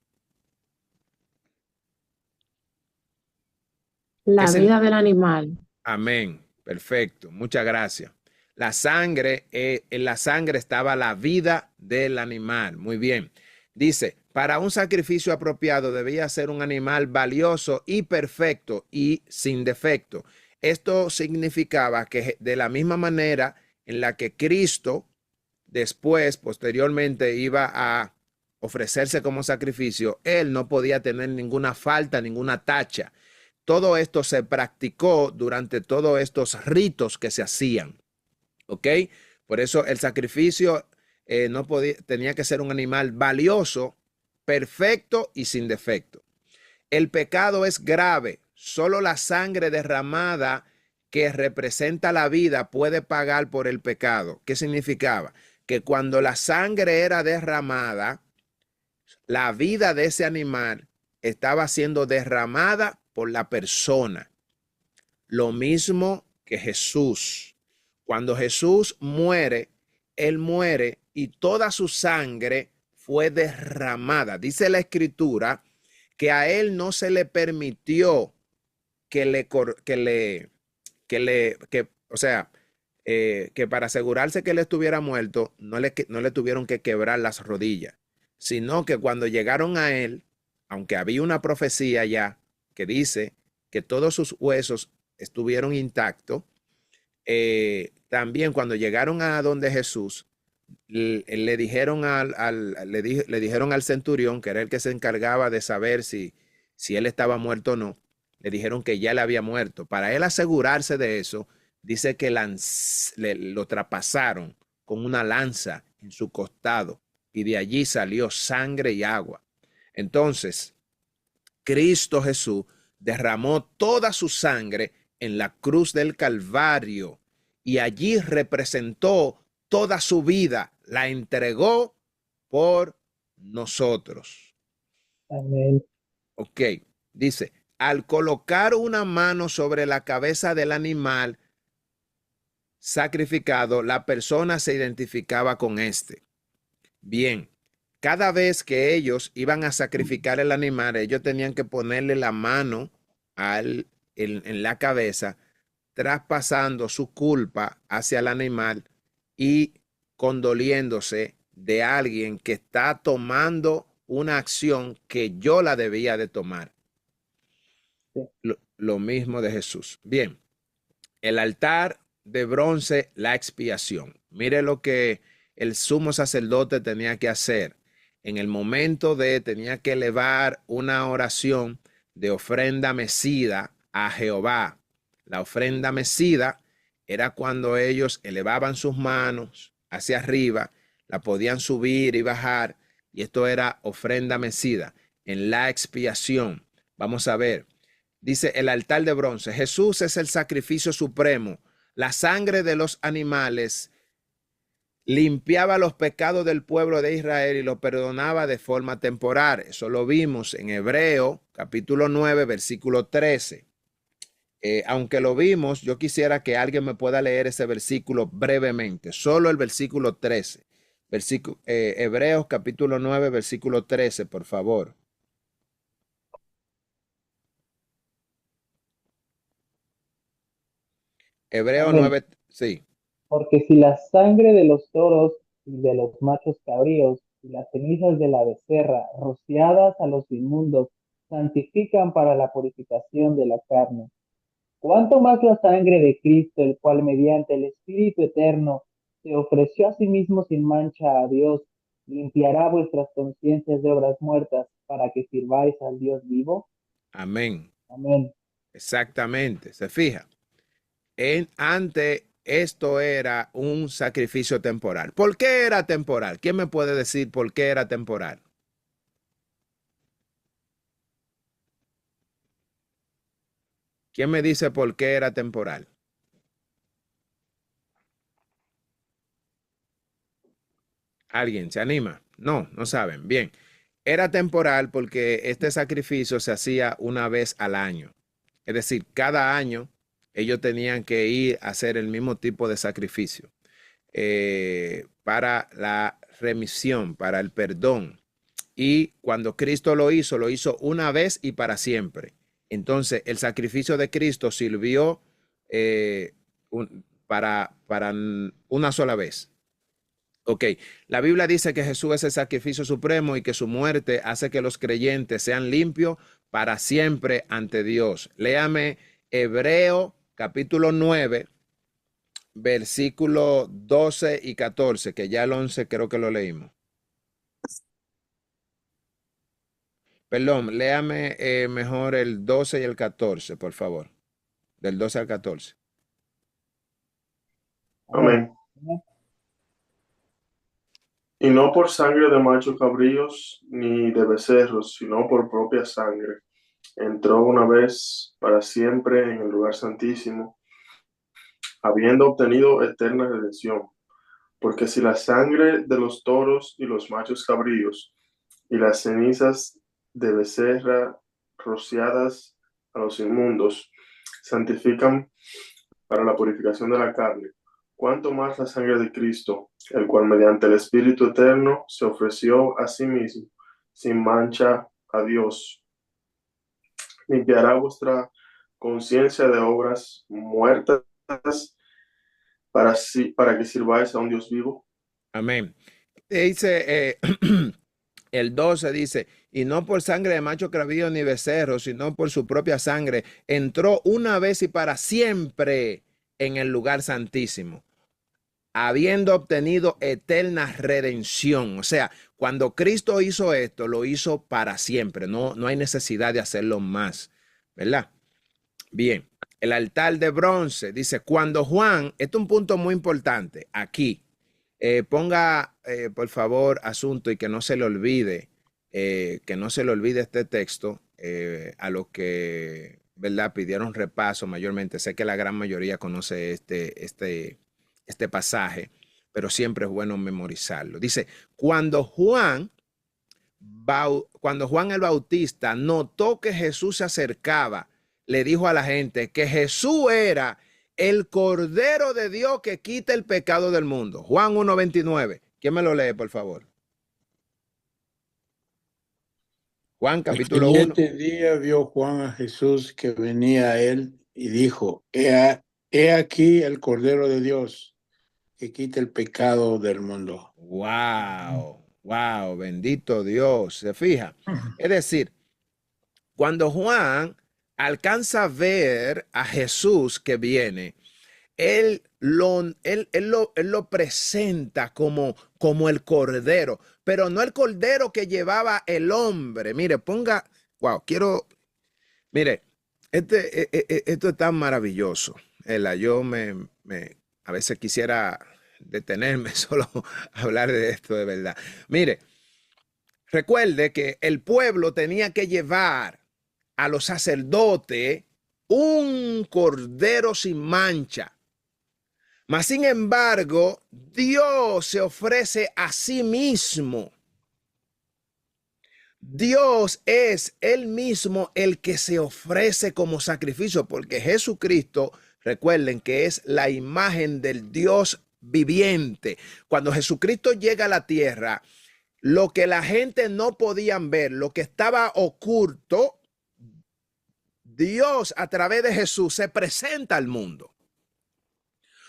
La vida del animal. Amén. Perfecto. Muchas gracias. La sangre, en la sangre estaba la vida del animal. Muy bien. Dice, para un sacrificio apropiado debía ser un animal valioso y perfecto y sin defecto. Esto significaba que de la misma manera en la que Cristo posteriormente iba a ofrecerse como sacrificio, él no podía tener ninguna falta, ninguna tacha. Todo esto se practicó durante todos estos ritos que se hacían. ¿Ok? Por eso el sacrificio tenía que ser un animal valioso, perfecto y sin defecto. El pecado es grave. Solo la sangre derramada que representa la vida puede pagar por el pecado. ¿Qué significaba? Que cuando la sangre era derramada, la vida de ese animal estaba siendo derramada por la persona. Lo mismo que Jesús. Cuando Jesús muere, él muere y toda su sangre fue derramada. Dice la Escritura que a él no se le permitió que para asegurarse que él estuviera muerto, no le tuvieron que quebrar las rodillas, sino que cuando llegaron a él, aunque había una profecía ya que dice que todos sus huesos estuvieron intactos, también cuando llegaron a donde Jesús, le dijeron al centurión, que era el que se encargaba de saber si él estaba muerto o no, le dijeron que ya le había muerto. Para él asegurarse de eso, dice que lo traspasaron con una lanza en su costado y de allí salió sangre y agua. Entonces, Cristo Jesús derramó toda su sangre en la cruz del Calvario y allí representó toda su vida, la entregó por nosotros. Amén. Ok, dice, al colocar una mano sobre la cabeza del animal sacrificado, la persona se identificaba con este. Bien, cada vez que ellos iban a sacrificar el animal, ellos tenían que ponerle la mano en la cabeza, traspasando su culpa hacia el animal y condoliéndose de alguien que está tomando una acción que yo la debía de tomar. Lo mismo de Jesús. Bien, el altar de bronce, la expiación. Mire lo que el sumo sacerdote tenía que hacer. En el momento tenía que elevar una oración de ofrenda mecida a Jehová. La ofrenda mecida era cuando ellos elevaban sus manos hacia arriba, la podían subir y bajar, y esto era ofrenda mecida. En la expiación, vamos a ver, dice el altar de bronce, Jesús es el sacrificio supremo. La sangre de los animales limpiaba los pecados del pueblo de Israel y lo perdonaba de forma temporal. Eso lo vimos en Hebreo, capítulo 9, versículo 13. Aunque lo vimos, yo quisiera que alguien me pueda leer ese versículo brevemente, solo el versículo 13. Hebreos capítulo 9, versículo 13, por favor. Hebreos Amén. 9, sí. Porque si la sangre de los toros y de los machos cabríos y las cenizas de la becerra rociadas a los inmundos santifican para la purificación de la carne, ¿cuánto más la sangre de Cristo, el cual mediante el Espíritu Eterno se ofreció a sí mismo sin mancha a Dios, limpiará vuestras conciencias de obras muertas para que sirváis al Dios vivo? Amén. Amén. Exactamente. Se fija. Antes esto era un sacrificio temporal. ¿Por qué era temporal? ¿Quién me puede decir por qué era temporal? ¿Quién me dice por qué era temporal? ¿Alguien se anima? No, no saben. Bien, era temporal porque este sacrificio se hacía una vez al año. Es decir, cada año ellos tenían que ir a hacer el mismo tipo de sacrificio para la remisión, para el perdón. Y cuando Cristo lo hizo una vez y para siempre. Entonces, el sacrificio de Cristo sirvió para una sola vez. Ok, la Biblia dice que Jesús es el sacrificio supremo y que su muerte hace que los creyentes sean limpios para siempre ante Dios. Léame Hebreo capítulo 9, versículo 12 y 14, que ya el 11 creo que lo leímos. Perdón, léame mejor el 12 y el 14, por favor. Del 12 al 14. Amén. Y no por sangre de machos cabríos ni de becerros, sino por propia sangre. Entró una vez para siempre en el lugar santísimo, habiendo obtenido eterna redención. Porque si la sangre de los toros y los machos cabríos y las cenizas de becerra rociadas a los inmundos santifican para la purificación de la carne, cuánto más la sangre de Cristo, el cual mediante el Espíritu Eterno se ofreció a sí mismo sin mancha a Dios, limpiará vuestra conciencia de obras muertas para que sirváis a un Dios vivo. Amén. Dice el 12 dice, y no por sangre de macho cabrío ni becerro, sino por su propia sangre, entró una vez y para siempre en el lugar santísimo, habiendo obtenido eterna redención. O sea, cuando Cristo hizo esto, lo hizo para siempre. No hay necesidad de hacerlo más, ¿verdad? Bien, el altar de bronce, dice, cuando Juan, esto es un punto muy importante aquí, ponga por favor asunto y que no se le olvide este texto a los que, ¿verdad?, pidieron repaso mayormente. Sé que la gran mayoría conoce este pasaje, pero siempre es bueno memorizarlo. Dice, cuando Juan el Bautista notó que Jesús se acercaba, le dijo a la gente que Jesús era el Cordero de Dios que quita el pecado del mundo. Juan 1:29. ¿Quién me lo lee, por favor? Juan capítulo 1. En este día vio Juan a Jesús que venía a él y dijo, he aquí el Cordero de Dios que quita el pecado del mundo. Wow, bendito Dios. ¿Se fija? Es decir, cuando Juan alcanza a ver a Jesús que viene, él lo presenta como el Cordero, pero no el Cordero que llevaba el hombre. Mire, mire, esto es tan maravilloso. Yo a veces quisiera detenerme solo a hablar de esto de verdad. Mire, recuerde que el pueblo tenía que llevar a los sacerdotes un cordero sin mancha. Mas, sin embargo, Dios se ofrece a sí mismo. Dios es Él mismo el que se ofrece como sacrificio, porque Jesucristo, recuerden que es la imagen del Dios viviente. Cuando Jesucristo llega a la tierra, lo que la gente no podían ver, lo que estaba oculto, Dios a través de Jesús se presenta al mundo.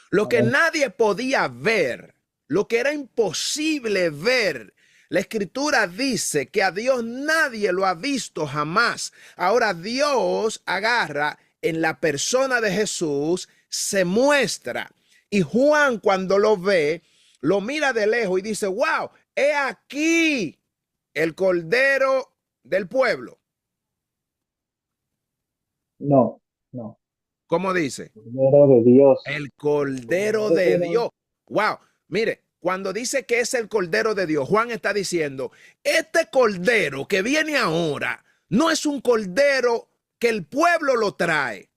Lo que nadie podía ver, lo que era imposible ver, la Escritura dice que a Dios nadie lo ha visto jamás. Ahora Dios agarra en la persona de Jesús, se muestra. Y Juan cuando lo ve, lo mira de lejos y dice, wow, he aquí el Cordero del pueblo. No. ¿Cómo dice? Cordero de Dios. El Cordero de Dios. Wow, mire. Cuando dice que es el Cordero de Dios, Juan está diciendo, este Cordero que viene ahora no es un Cordero que el pueblo lo trae.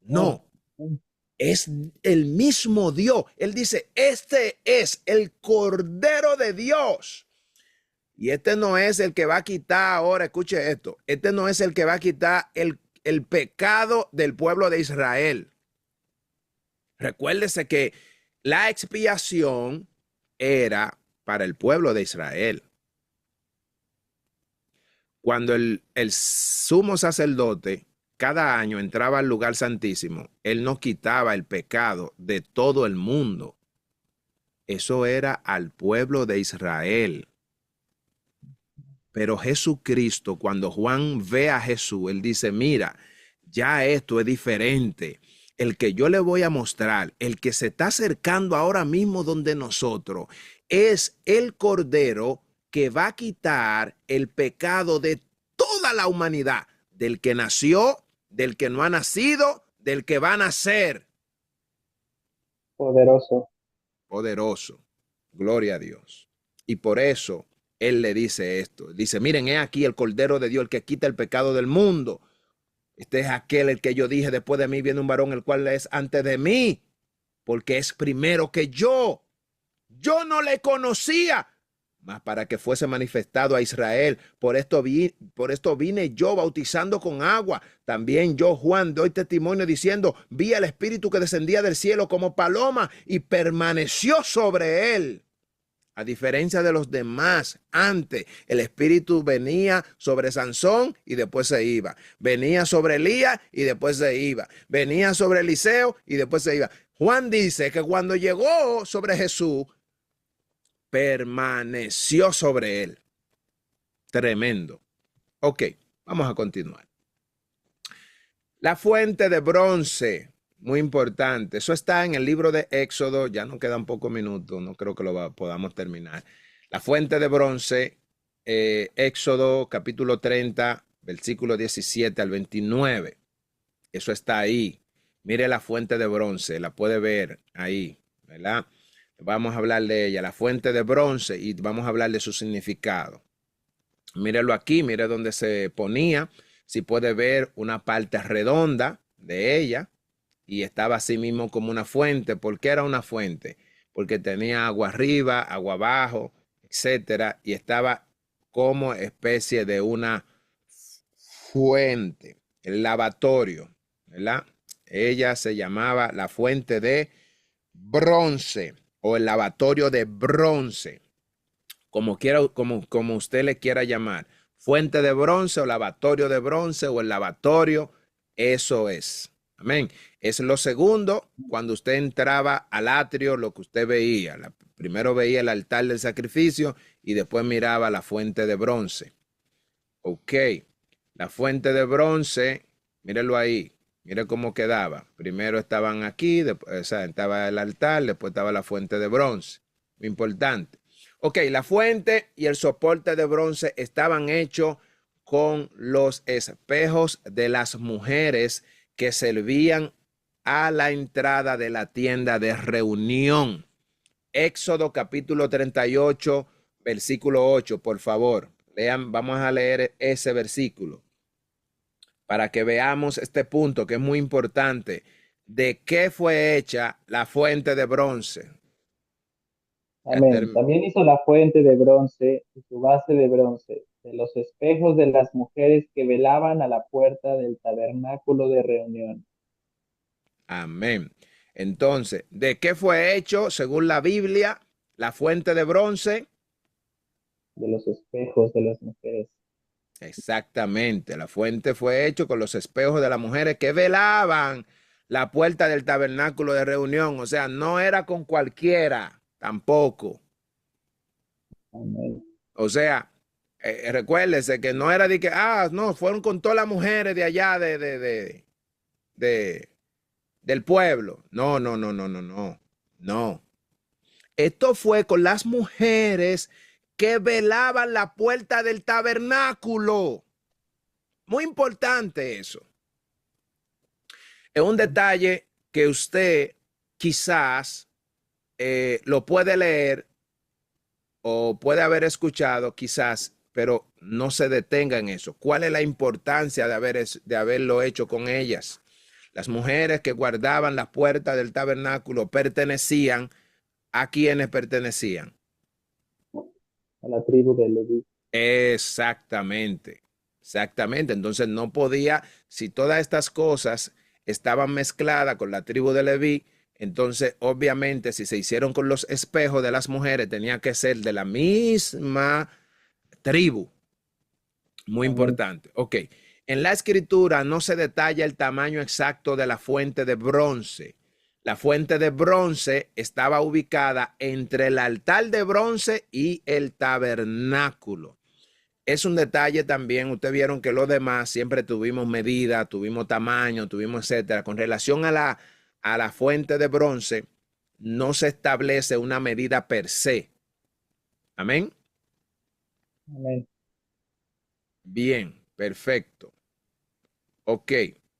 No, es el mismo Dios. Él dice, este es el Cordero de Dios. Y este no es el que va a quitar, ahora escuche esto, este no es el que va a quitar el pecado del pueblo de Israel. Recuérdese que la expiación era para el pueblo de Israel. Cuando el sumo sacerdote cada año entraba al lugar santísimo, él no quitaba el pecado de todo el mundo. Eso era al pueblo de Israel. Pero Jesucristo, cuando Juan ve a Jesús, él dice, mira, ya esto es diferente. El que yo le voy a mostrar, el que se está acercando ahora mismo donde nosotros, es el Cordero que va a quitar el pecado de toda la humanidad, del que nació, del que no ha nacido, del que va a nacer. Poderoso. Poderoso. Gloria a Dios. Y por eso él le dice esto. Dice, miren, he aquí el Cordero de Dios, el que quita el pecado del mundo. Este es aquel el que yo dije, después de mí viene un varón, el cual es antes de mí, porque es primero que yo. Yo no le conocía, mas para que fuese manifestado a Israel. Por esto vine yo bautizando con agua. También yo, Juan, doy testimonio diciendo, vi al Espíritu que descendía del cielo como paloma y permaneció sobre él. A diferencia de los demás, antes el Espíritu venía sobre Sansón y después se iba. Venía sobre Elías y después se iba. Venía sobre Eliseo y después se iba. Juan dice que cuando llegó sobre Jesús, permaneció sobre él. Tremendo. Ok, vamos a continuar. La fuente de bronce. Muy importante. Eso está en el libro de Éxodo. Ya nos quedan pocos minutos. No creo que podamos terminar. La fuente de bronce, Éxodo capítulo 30, versículo 17 al 29. Eso está ahí. Mire la fuente de bronce. La puede ver ahí, ¿verdad? Vamos a hablar de ella. La fuente de bronce y vamos a hablar de su significado. Mírelo aquí. Mire dónde se ponía. Si puede ver una parte redonda de ella. Y estaba así mismo como una fuente. ¿Por qué era una fuente? Porque tenía agua arriba, agua abajo, etcétera. Y estaba como especie de una fuente. El lavatorio, ¿verdad? Ella se llamaba la fuente de bronce o el lavatorio de bronce. Como usted le quiera llamar. Fuente de bronce o lavatorio de bronce o el lavatorio. Eso es. Amén. Es lo segundo, cuando usted entraba al atrio, lo que usted veía. Primero veía el altar del sacrificio y después miraba la fuente de bronce. Ok. La fuente de bronce, mírelo ahí. Mire cómo quedaba. Primero estaban aquí, después, estaba el altar, después estaba la fuente de bronce. Muy importante. Ok, la fuente y el soporte de bronce estaban hechos con los espejos de las mujeres que servían a la entrada de la tienda de reunión. Éxodo capítulo 38, versículo 8, por favor. Lean, vamos a leer ese versículo para que veamos este punto que es muy importante. ¿De qué fue hecha la fuente de bronce? Ya Amén. También hizo la fuente de bronce y su base de bronce, de los espejos de las mujeres que velaban a la puerta del tabernáculo de reunión. Amén. Entonces, ¿de qué fue hecho, según la Biblia, la fuente de bronce? De los espejos de las mujeres. Exactamente, la fuente fue hecho con los espejos de las mujeres que velaban la puerta del tabernáculo de reunión. O sea, no era con cualquiera, tampoco. Amén. O sea, recuérdese que no era de que, no, fueron con todas las mujeres de allá del pueblo. No, no, no, no, no, no, no. Esto fue con las mujeres que velaban la puerta del tabernáculo. Muy importante eso. Es un detalle que usted quizás lo puede leer o puede haber escuchado quizás, pero no se detenga en eso. ¿Cuál es la importancia de haberlo hecho con ellas? Las mujeres que guardaban las puertas del tabernáculo pertenecían, ¿a quiénes pertenecían? A la tribu de Leví. Exactamente, exactamente. Entonces no podía, si todas estas cosas estaban mezcladas con la tribu de Leví, entonces obviamente si se hicieron con los espejos de las mujeres, tenía que ser de la misma tribu. Muy importante. Ok. En la escritura no se detalla el tamaño exacto de la fuente de bronce. La fuente de bronce estaba ubicada entre el altar de bronce y el tabernáculo. Es un detalle también, ustedes vieron que los demás siempre tuvimos medida, tuvimos tamaño, tuvimos etcétera. Con relación a la fuente de bronce, no se establece una medida per se. Amén. Amén. Bien, perfecto. Ok,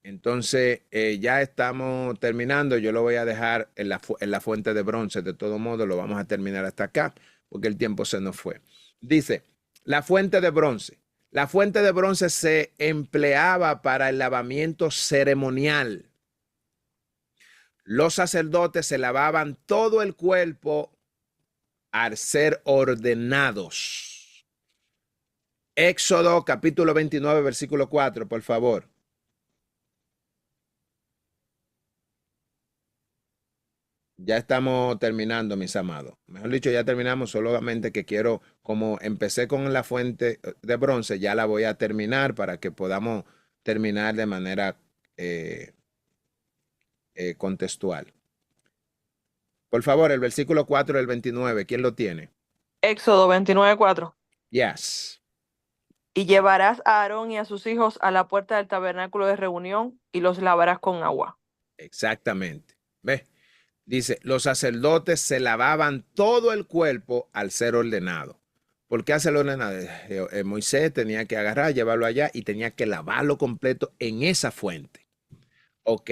entonces ya estamos terminando. Yo lo voy a dejar en la fuente de bronce. De todo modo, lo vamos a terminar hasta acá porque el tiempo se nos fue. Dice, la fuente de bronce. La fuente de bronce se empleaba para el lavamiento ceremonial. Los sacerdotes se lavaban todo el cuerpo al ser ordenados. Éxodo capítulo 29, versículo 4, por favor. Ya estamos terminando, mis amados. Mejor dicho, ya terminamos, solamente que quiero, como empecé con la fuente de bronce, ya la voy a terminar para que podamos terminar de manera contextual. Por favor, el versículo 4 del 29, ¿quién lo tiene? Éxodo 29:4. Yes. Y llevarás a Aarón y a sus hijos a la puerta del tabernáculo de reunión y los lavarás con agua. Exactamente. ¿Ves? Dice, los sacerdotes se lavaban todo el cuerpo al ser ordenado. ¿Por qué hacerlo ordenado? Moisés tenía que agarrar, llevarlo allá y tenía que lavarlo completo en esa fuente. Ok.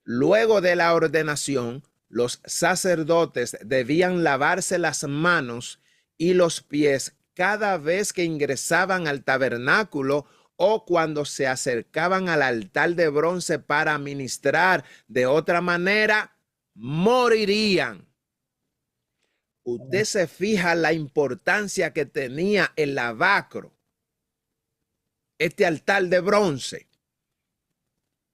Luego de la ordenación, los sacerdotes debían lavarse las manos y los pies cada vez que ingresaban al tabernáculo o cuando se acercaban al altar de bronce para ministrar. De otra manera, morirían. Usted se fija la importancia que tenía el lavacro, este altar de bronce.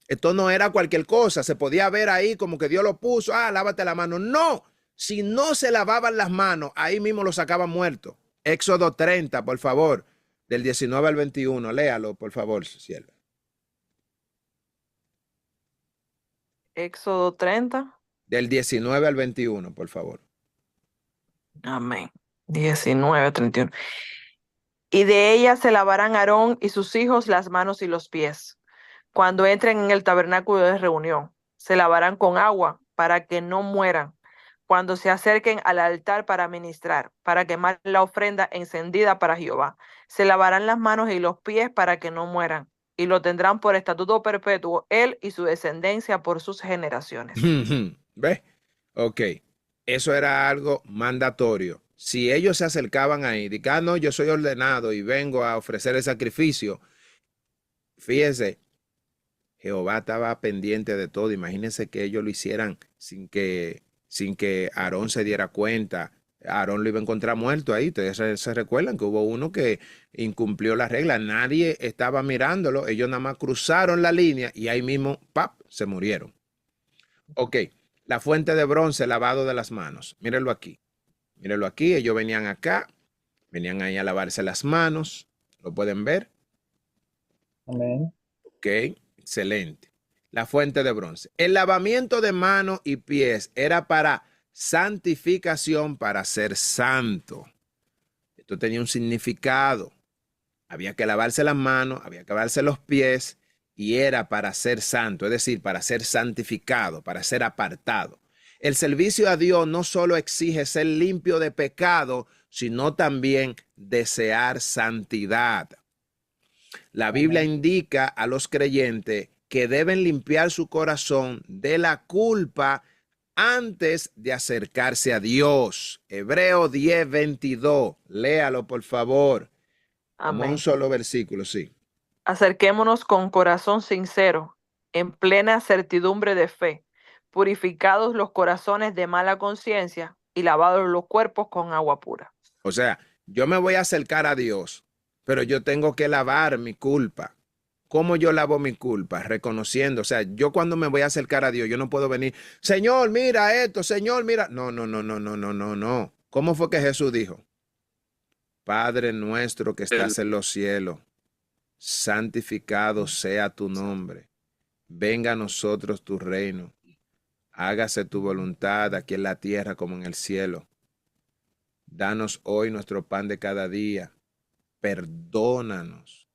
Esto no era cualquier cosa, se podía ver ahí como que Dios lo puso, lávate la mano. No, si no se lavaban las manos, ahí mismo lo sacaban muerto. Éxodo 30, por favor, del 19 al 21, léalo, por favor, cielo. Éxodo 30. Del 19 al 21, por favor. Amén. 19:31. Y de ella se lavarán Aarón y sus hijos las manos y los pies. Cuando entren en el tabernáculo de reunión, se lavarán con agua para que no mueran. Cuando se acerquen al altar para ministrar, para quemar la ofrenda encendida para Jehová, se lavarán las manos y los pies para que no mueran. Y lo tendrán por estatuto perpetuo, él y su descendencia por sus generaciones. ¿Ves? Ok. Eso era algo mandatorio. Si ellos se acercaban ahí, digan, no, yo soy ordenado y vengo a ofrecer el sacrificio. Fíjese, Jehová estaba pendiente de todo. Imagínense que ellos lo hicieran sin que Aarón se diera cuenta. Aarón lo iba a encontrar muerto ahí. Ustedes se recuerdan que hubo uno que incumplió la regla. Nadie estaba mirándolo. Ellos nada más cruzaron la línea y ahí mismo, ¡pap!, se murieron. Ok, la fuente de bronce, lavado de las manos. Mírenlo aquí. Mírenlo aquí. Ellos venían acá. Venían ahí a lavarse las manos. ¿Lo pueden ver? Amén. Ok, excelente. La fuente de bronce. El lavamiento de manos y pies era para santificación, para ser santo. Esto tenía un significado. Había que lavarse las manos, había que lavarse los pies y era para ser santo, es decir, para ser santificado, para ser apartado. El servicio a Dios no solo exige ser limpio de pecado, sino también desear santidad. La Biblia indica a los creyentes que deben limpiar su corazón de la culpa antes de acercarse a Dios. Hebreo 10:22. Léalo, por favor. Como un Amén. solo versículo, sí. Acerquémonos con corazón sincero, en plena certidumbre de fe, purificados los corazones de mala conciencia y lavados los cuerpos con agua pura. O sea, yo me voy a acercar a Dios, pero yo tengo que lavar mi culpa. ¿Cómo yo lavo mi culpa? Reconociendo. O sea, yo cuando me voy a acercar a Dios, yo no puedo venir, Señor, mira esto, Señor, mira. No, no, no, no, no, no, no, no. ¿Cómo fue que Jesús dijo? Padre nuestro que estás en los cielos, santificado sea tu nombre. Venga a nosotros tu reino. Hágase tu voluntad aquí en la tierra como en el cielo. Danos hoy nuestro pan de cada día. Perdónanos.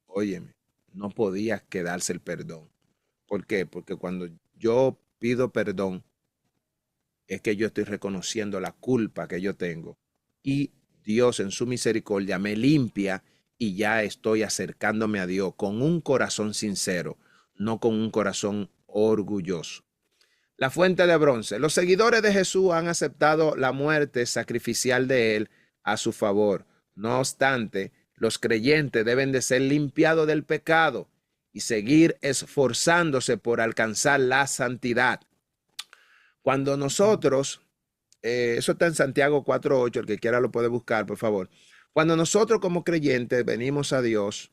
Óyeme, no podía quedarse el perdón. ¿Por qué? Porque cuando yo pido perdón, es que yo estoy reconociendo la culpa que yo tengo. Y Dios en su misericordia me limpia y ya estoy acercándome a Dios con un corazón sincero, no con un corazón orgulloso. La fuente de bronce. Los seguidores de Jesús han aceptado la muerte sacrificial de él a su favor. No obstante, los creyentes deben de ser limpiados del pecado y seguir esforzándose por alcanzar la santidad. Cuando nosotros, eso está en Santiago 4:8, el que quiera lo puede buscar, por favor. Cuando nosotros como creyentes venimos a Dios,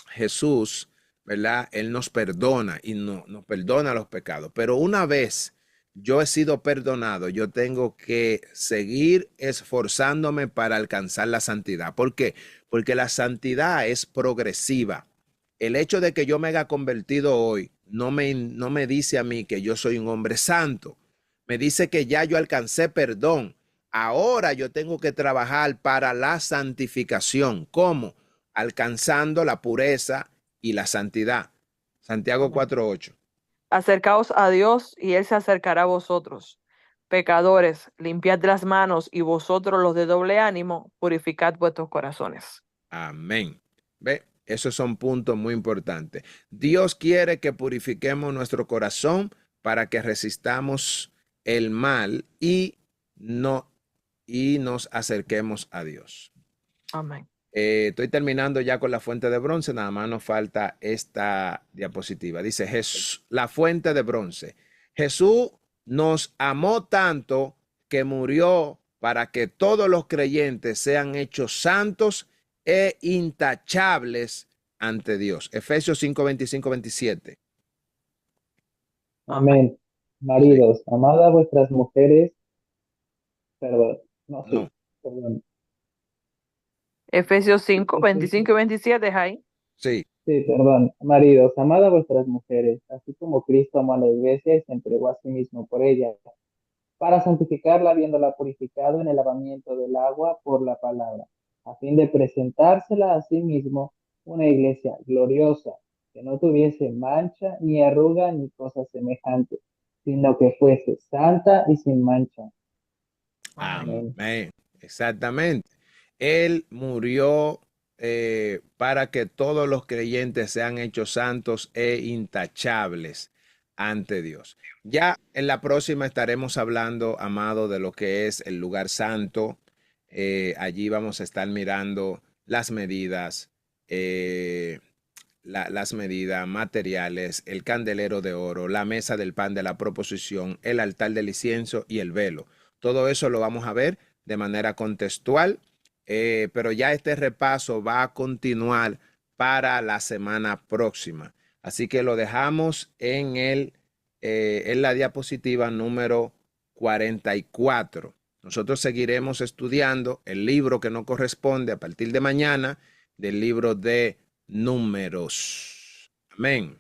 Jesús, ¿verdad? Él nos perdona y nos perdona los pecados. Pero una vez yo he sido perdonado, yo tengo que seguir esforzándome para alcanzar la santidad. ¿Por qué? Porque la santidad es progresiva. El hecho de que yo me haya convertido hoy no me dice a mí que yo soy un hombre santo. Me dice que ya yo alcancé perdón. Ahora yo tengo que trabajar para la santificación. ¿Cómo? Alcanzando la pureza y la santidad. Santiago 4:8. Acercaos a Dios y Él se acercará a vosotros. Pecadores, limpiad las manos y vosotros los de doble ánimo, purificad vuestros corazones. Amén. ¿Ve? Esos son puntos muy importantes. Dios quiere que purifiquemos nuestro corazón para que resistamos el mal y nos acerquemos a Dios. Amén. Estoy terminando ya con la fuente de bronce, nada más nos falta esta diapositiva. Dice Jesús, la fuente de bronce. Jesús nos amó tanto que murió para que todos los creyentes sean hechos santos e intachables ante Dios. Efesios 5:25-27. Amén. Maridos, amad a vuestras mujeres. Perdón. No, sí. No. Perdón. Efesios 5, 25 y 27, ¿es ahí? Sí. Sí, perdón. Maridos, amad a vuestras mujeres, así como Cristo amó a la iglesia y se entregó a sí mismo por ella, para santificarla, habiéndola purificado en el lavamiento del agua por la palabra, a fin de presentársela a sí mismo una iglesia gloriosa, que no tuviese mancha, ni arruga, ni cosa semejante, sino que fuese santa y sin mancha. Amén. Amén. Exactamente. Él murió para que todos los creyentes sean hechos santos e intachables ante Dios. Ya en la próxima estaremos hablando, amado, de lo que es el lugar santo. Allí vamos a estar mirando las medidas, las medidas materiales, el candelero de oro, la mesa del pan de la proposición, el altar del incienso y el velo. Todo eso lo vamos a ver de manera contextual, pero ya este repaso va a continuar para la semana próxima. Así que lo dejamos en la diapositiva número 44. Nosotros seguiremos estudiando el libro que nos corresponde a partir de mañana, del libro de Números. Amén.